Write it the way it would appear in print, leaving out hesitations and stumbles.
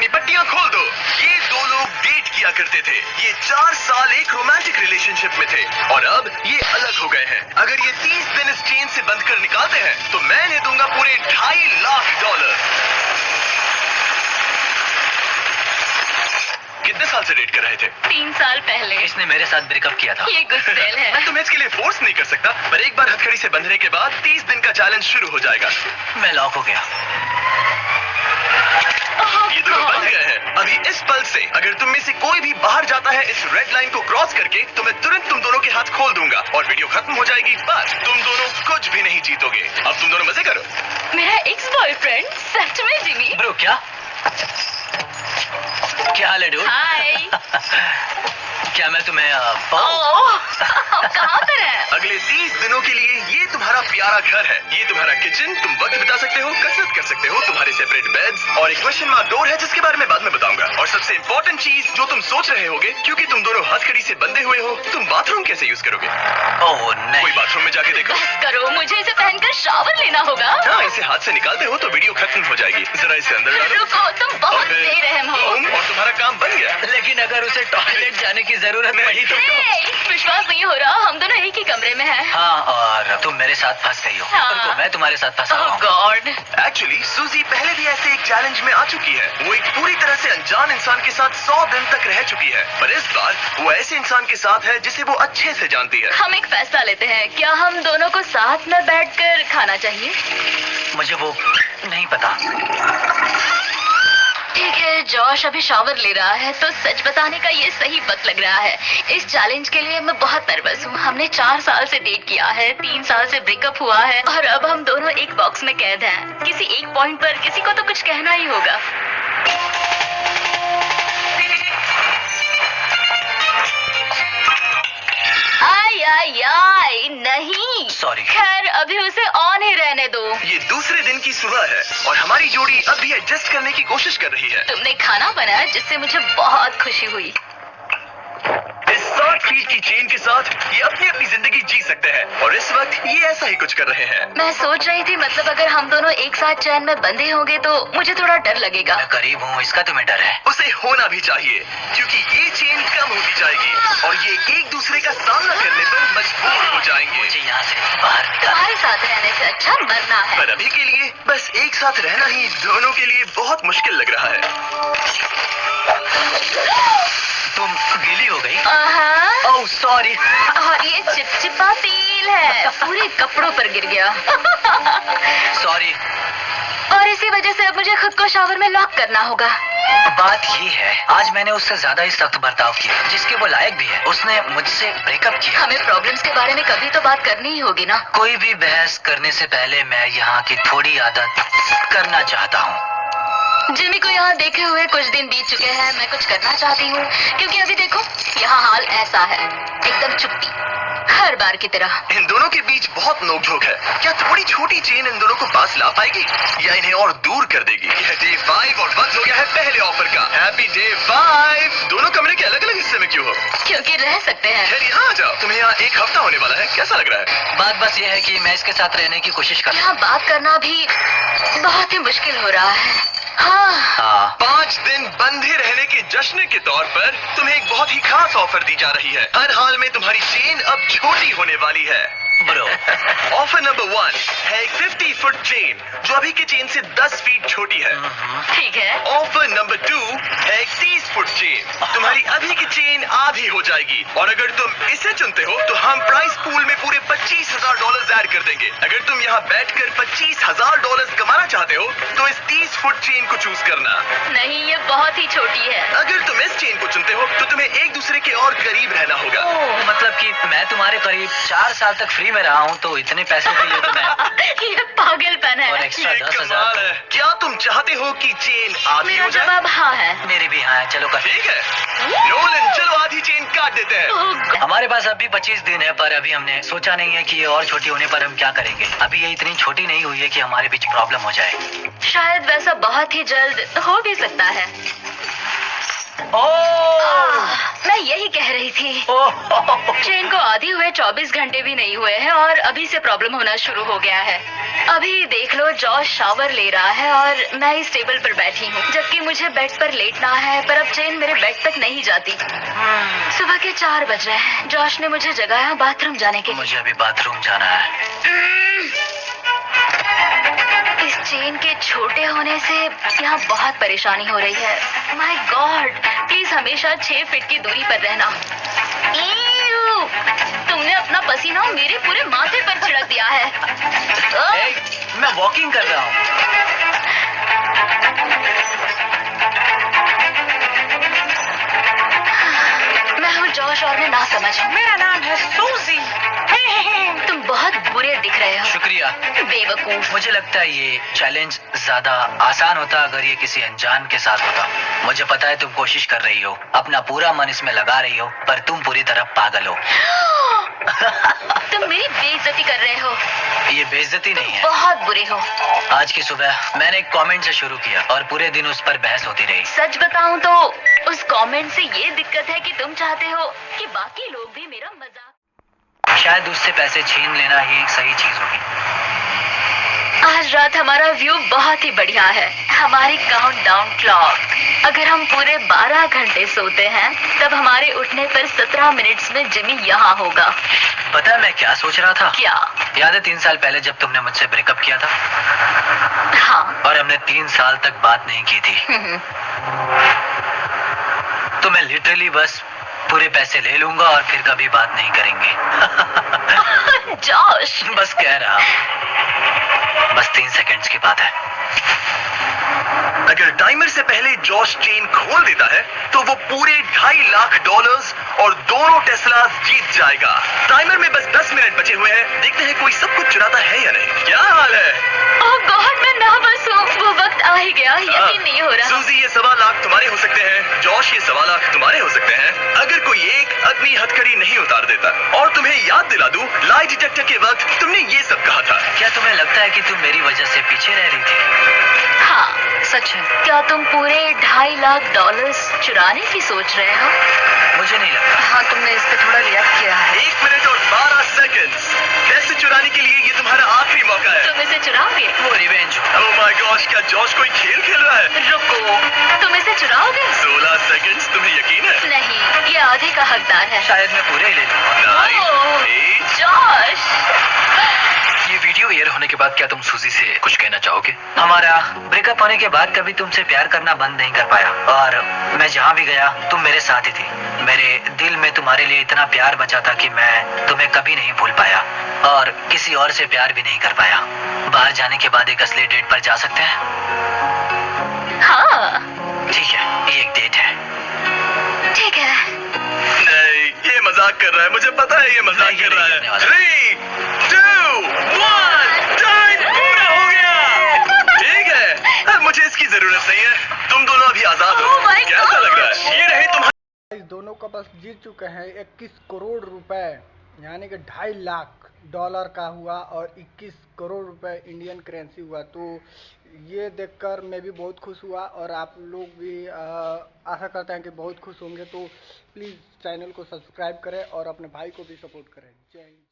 अपनी पट्टियां खोल दो। ये दो लोग डेट किया करते थे। ये 4 साल एक रोमांटिक रिलेशनशिप में थे और अब ये अलग हो गए हैं। अगर ये 30 दिन इस चेन से बंद कर निकालते हैं तो मैं इन्हें दूंगा पूरे $2.5 लाख। कितने साल से डेट कर रहे थे? 3 साल पहले। इसने मेरे साथ ब्रेकअप किया था। ये गुस्सेल है। मैं तुम्हें इसके लिए फोर्स नहीं कर सकता, पर एक बार हथकड़ी से बंधने के बाद 30 दिन का चैलेंज शुरू हो जाएगा। मैं लॉक हो गया। ये दोनों बंध गए हैं। अभी इस पल से अगर तुम में से कोई भी बाहर जाता है इस रेड लाइन को क्रॉस करके, तो मैं तुरंत तुम दोनों के हाथ खोल दूंगा और वीडियो खत्म हो जाएगी। पर तुम दोनों कुछ भी नहीं जीतोगे। अब तुम दोनों मजे करो। मेरा एक्स बॉयफ्रेंड सच में जिमी। ब्रो क्या हाल है डूड? हाय। क्या मैं तुम्हें हम कहाँ पर हैं? अगले 30 दिनों के लिए ये तुम्हारा प्यारा घर है। ये तुम्हारा किचन, तुम वक्त बिता सकते हो, कसरत कर सकते हो, तुम्हारे सेपरेट बेड्स और एक क्वेश्चन मार्क डोर है जिसके बारे में बाद में बताऊंगा। और सबसे इंपॉर्टेंट चीज जो तुम सोच रहे होगे, क्योंकि तुम दोनों हथकड़ी से बंधे हुए हो, तुम बाथरूम कैसे यूज करोगे? ओह नहीं। कोई बाथरूम में जाके देखो। बस करो, मुझे इसे पहनकर शावर लेना होगा। हाँ, इसे हाथ से निकालते हो तो वीडियो खत्म हो जाएगी। जरा इसे अंदर डालो। रुको, तुम बहुत बेरहम हो। और तुम्हारा काम बन गया। लेकिन अगर उसे टॉयलेट जाने की जरूरत पड़ी तो विश्वास नहीं हो रहा, हम दोनों एक ही कमरे में हैं। हाँ, और तुम मेरे साथ फंस गई हो। हाँ। रुको, मैं तुम्हारे साथ फंसा ओह हूँ। गॉड। एक्चुअली सूजी पहले भी ऐसे एक चैलेंज में आ चुकी है। वो एक पूरी तरह से अनजान इंसान के साथ 100 दिन तक रह चुकी है, पर इस बार वो ऐसे इंसान के साथ है जिसे वो अच्छे से जानती है। हम एक फैसला लेते हैं, क्या हम दोनों को साथ में बैठकर खाना चाहिए? मुझे वो नहीं पता। ठीक है, जॉश अभी शावर ले रहा है तो सच बताने का ये सही वक्त लग रहा है। इस चैलेंज के लिए मैं बहुत नर्वस हूँ। हमने 4 साल से डेट किया है, 3 साल से ब्रेकअप हुआ है और अब हम दोनों एक बॉक्स में कैद हैं। किसी एक पॉइंट पर किसी को तो कुछ कहना ही होगा। आई नहीं, सॉरी। खैर अभी उसे ऑन ही रहने दो। ये दूसरे दिन की सुबह है और हमारी जोड़ी अब भी एडजस्ट करने की कोशिश कर रही है। तुमने खाना बनाया जिससे मुझे बहुत खुशी हुई। इस 60 फीट की चेन के साथ ये अपनी अपनी जिंदगी जी सकते हैं और इस वक्त ये ऐसा ही कुछ कर रहे हैं। मैं सोच रही थी, मतलब अगर हम दोनों एक साथ चैन में बंधे होंगे तो मुझे थोड़ा डर लगेगा। मैं करीब हूँ, इसका तुम्हें डर है? उसे होना भी चाहिए, क्योंकि ये चेन कम होती जाएगी और ये एक दूसरे का सामना करने पर मजबूर हो जाएंगे। मुझे यहाँ से बाहर निकाल। तुम्हारे साथ रहने से अच्छा मरना है। पर अभी के लिए बस एक साथ रहना ही दोनों के लिए बहुत मुश्किल लग रहा है। तुम गीली हो गई? Oh sorry. और ये चिपचिपा तेल है, पूरे कपड़ों पर गिर गया। सॉरी। और इसी वजह से अब मुझे खुद को शावर में लॉक करना होगा। बात ये है, आज मैंने उससे ज्यादा ही सख्त बर्ताव किया, जिसके वो लायक भी है। उसने मुझसे ब्रेकअप किया। हमें प्रॉब्लम्स के बारे में कभी तो बात करनी ही होगी ना। कोई भी बहस करने से पहले मैं यहाँ की थोड़ी आदत करना चाहता हूँ। जिमी को यहाँ देखे हुए कुछ दिन बीत चुके हैं। मैं कुछ करना चाहती हूँ, क्योंकि अभी देखो यहाँ हाल ऐसा है, एकदम चुप्पी, हर बार की तरह। इन दोनों के बीच बहुत नोकझोंक है। क्या थोड़ी छोटी चेन इन दोनों को पास ला पाएगी या इन्हें और दूर कर देगी? यह डे 5 और वक्त हो गया है पहले ऑफर का। Happy day 5। दोनों कमरे के अलग अलग हिस्से में क्यों हो? क्योंकि रह सकते हैं। खैर यहाँ आ जाओ। तुम्हें यहाँ एक हफ्ता होने वाला है, कैसा लग रहा है? बात बस ये है कि मैं इसके साथ रहने की कोशिश कर। यहाँ बात करना भी बहुत ही मुश्किल हो रहा है। हाँ। 5 दिन बंधे रहने के जश्न के तौर पर तुम्हें एक बहुत ही खास ऑफर दी जा रही है। हर हाल में तुम्हारी चेन अब छोटी होने वाली है। ब्रो, ऑफर नंबर 1 है एक 50 फुट चेन जो अभी की चेन से 10 फीट छोटी है। ठीक है। ऑफर नंबर 2 है एक 30 फुट चेन। तुम्हारी अभी की चेन आधी हो जाएगी और अगर तुम इसे चुनते हो तो हम प्राइस पूल में पूरे $25,000 ऐड कर देंगे। अगर तुम यहाँ बैठकर $25,000 कमाना चाहते हो तो इस 30 फुट चेन को चूज करना। नहीं, ये बहुत ही छोटी है। अगर तुम इस चेन को चुनते हो तो तुम्हें एक दूसरे के और करीब रहना होगा। मतलब कि मैं तुम्हारे करीब 4 साल तक फ्री में रहा हूँ, तो इतने पैसों के लिए तो मैं ये पागलपन और है। एक्स्ट्रा ये 10,000। कमाल है। क्या तुम चाहते हो कि चेन आधी मेरा हो जाए? जवाब हाँ है। मेरी भी हाँ है। चलो कर। ठीक है नोलन, चलो आधी चेन काट देते हैं। ओह, हमारे पास अभी 25 दिन है, पर अभी हमने सोचा नहीं है कि ये और छोटी होने पर हम क्या करेंगे। अभी ये इतनी छोटी नहीं हुई है कि हमारे बीच प्रॉब्लम हो जाए। शायद वैसा बहुत ही जल्द हो भी सकता है। मैं यही कह रही थी। ट्रेन को आधे हुए 24 घंटे भी नहीं हुए हैं और अभी से प्रॉब्लम होना शुरू हो गया है। अभी देख लो, जॉश शावर ले रहा है और मैं इस टेबल पर बैठी हूँ, जबकि मुझे बेड पर लेटना है, पर अब ट्रेन मेरे बेड तक नहीं जाती। सुबह के 4 बज रहे हैं। जॉश ने मुझे जगाया बाथरूम जाने के लिए। मुझे अभी बाथरूम जाना है। इस चेन के छोटे होने से यहाँ बहुत परेशानी हो रही है। माय गॉड, प्लीज हमेशा 6 फीट की दूरी पर रहना। ईऊ, तुमने अपना पसीना मेरे पूरे माथे पर छिड़क दिया है। मैं वॉकिंग कर रहा हूँ। मैं हूँ जॉश और मैं ना समझ हूँ। मेरा नाम है सूजी। तुम बहुत बुरे दिख रहे हो। शुक्रिया। बेवकूफ। मुझे लगता है ये चैलेंज ज्यादा आसान होता अगर ये किसी अनजान के साथ होता। मुझे पता है तुम कोशिश कर रही हो, अपना पूरा मन इसमें लगा रही हो, पर तुम पूरी तरह पागल हो। तुम मेरी बेइज्जती कर रहे हो। ये बेइज्जती नहीं है। बहुत बुरे हो। आज की सुबह मैंने एक कमेंट से शुरू किया और पूरे दिन उस पर बहस होती रही। सच बताऊं तो उस कमेंट से ये दिक्कत है कि तुम चाहते हो कि बाकी लोग भी मेरा मजाक। शायद उससे पैसे छीन लेना ही एक सही चीज होगी। आज रात हमारा व्यू बहुत ही बढ़िया है। हमारी काउंटडाउन क्लॉक, अगर हम पूरे 12 घंटे सोते हैं तब हमारे उठने पर 17 मिनट्स में जिमी यहाँ होगा। पता है मैं क्या सोच रहा था? क्या? याद है 3 साल पहले जब तुमने मुझसे ब्रेकअप किया था? हाँ। और हमने 3 साल तक बात नहीं की थी। तो मैं लिटरली बस पूरे पैसे ले लूंगा और फिर कभी बात नहीं करेंगे। जॉश, बस कह रहा, बस 3 सेकंड्स की बात है। अगर टाइमर से पहले जॉश चेन खोल देता है तो वो पूरे $2.5 लाख और दोनों टेस्लास जीत जाएगा। टाइमर में बस 10 मिनट बचे हुए हैं। देखते हैं कोई सब कुछ चुराता है या नहीं। क्या हाल है? ओह गॉड, मैं नर्वस हूँ। वो वक्त आ ही गया, यकीन नहीं हो रहा। सूजी, ये $1.25 लाख तुम्हारे हो सकते हैं। जॉश, ये $1.25 लाख तुम्हारे हो सकते हैं अगर कोई एक अपनी हथकड़ी नहीं उतार देता। और तुम्हें याद दिला दूं, लाई डिटेक्टर के वक्त तुमने ये सब कहा था। क्या तुम्हें लगता है कि तुम मेरी वजह से पीछे रह रही थी? हाँ, सच है। क्या तुम पूरे $2.5 लाख चुराने की सोच रहे हो? मुझे नहीं लगता। हाँ, तुमने इस पे थोड़ा रिएक्ट किया है। 1 मिनट और 12 सेकंड्स। पैसे चुराने के लिए ये तुम्हारा आखिरी मौका है। तुम इसे चुराओगे? वो रिवेंज हो। ओह माय गॉश, क्या जॉश कोई खेल खेल रहा है? रुको, तुम इसे चुराओगे? 16 सेकंड्स। तुम्हें यकीन है? नहीं, ये आधे का हकदार है। शायद मैं पूरे ही ले लूंगा। 9, ओह, 8। जॉश। ये वीडियो एयर होने के बाद क्या तुम सूजी से कुछ कहना चाहोगे? हमारा ब्रेकअप होने के बाद कभी तुमसे प्यार करना बंद नहीं कर पाया और मैं जहाँ भी गया तुम मेरे साथ ही थी। मेरे दिल में तुम्हारे लिए इतना प्यार बचा था कि मैं तुम्हें कभी नहीं भूल पाया और किसी और से प्यार भी नहीं कर पाया। बाहर जाने के बाद एक असली डेट पर जा सकते हैं? हाँ, ठीक है, ये एक डेट है। ठीक है। नहीं, ये मजाक कर रहा है। मुझे पता है ये मजाक नहीं, ये कर रहा नहीं है। करने वाला। 3, 2, 1, टाइम पूरा हो गया। ठीक है, अब मुझे इसकी जरूरत नहीं है। तुम दोनों अभी आजाद हो। Oh my कैसा लग रहा gosh! है? ये रहे तुम्हारे। इस दोनों का बस जीत चुके हैं 21 करोड़ रुपए, यानी कि $2.5 लाख का हुआ और 21 करोड़ रुपए इंडियन करेंसी हुआ। तो ये देखकर मैं भी बहुत खुश हुआ और आप लोग भी आशा करते हैं कि बहुत खुश होंगे। तो प्लीज़ चैनल को सब्सक्राइब करें और अपने भाई को भी सपोर्ट करें। जय हिंद।